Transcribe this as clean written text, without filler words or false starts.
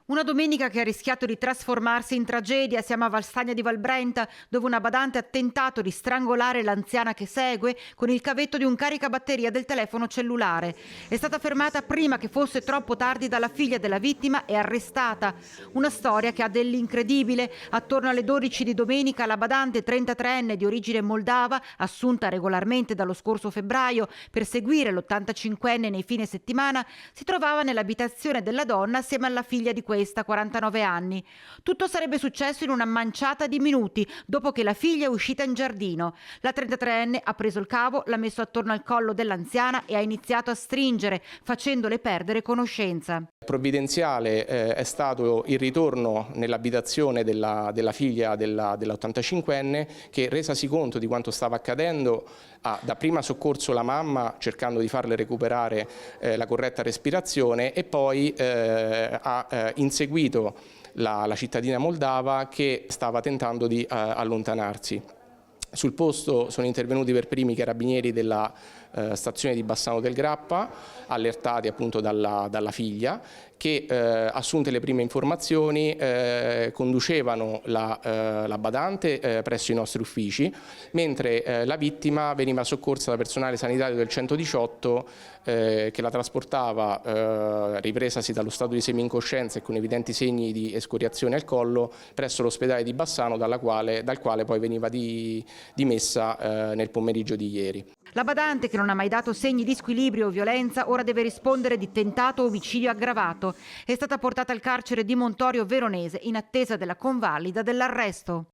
Una domenica che ha rischiato di trasformarsi in tragedia. Siamo a Valstagna di Valbrenta, dove una badante ha tentato di strangolare l'anziana che segue con il cavetto di un caricabatteria del telefono cellulare. È stata fermata prima che fosse troppo tardi dalla figlia della vittima e arrestata. Una storia che ha dell'incredibile. Attorno alle 12 di domenica la badante 33enne di origine moldava, assunta regolarmente dallo scorso febbraio per seguire l'85enne nei fine settimana, si trovava nell'abitazione della donna assieme alla figlia di questa, 49 anni. Tutto sarebbe successo in una manciata di minuti dopo che la figlia è uscita in giardino. La 33enne ha preso il cavo, l'ha messo attorno al collo dell'anziana e ha iniziato a stringere, facendole perdere conoscenza. Provvidenziale è stato il ritorno nell'abitazione della figlia dell'85enne che, resasi conto di quanto stava accadendo, ha dapprima soccorso la mamma cercando di farle recuperare la corretta respirazione e poi ha inseguito la cittadina moldava che stava tentando di allontanarsi. Sul posto sono intervenuti per primi i carabinieri della stazione di Bassano del Grappa, allertati appunto dalla figlia, che assunte le prime informazioni conducevano la badante presso i nostri uffici, mentre la vittima veniva soccorsa da personale sanitario del 118 che la trasportava, ripresasi dallo stato di semi-incoscienza e con evidenti segni di escoriazione al collo, presso l'ospedale di Bassano, dal quale poi veniva dimessa nel pomeriggio di ieri. La badante, che non ha mai dato segni di squilibrio o violenza, ora deve rispondere di tentato omicidio aggravato. È stata portata al carcere di Montorio Veronese in attesa della convalida dell'arresto.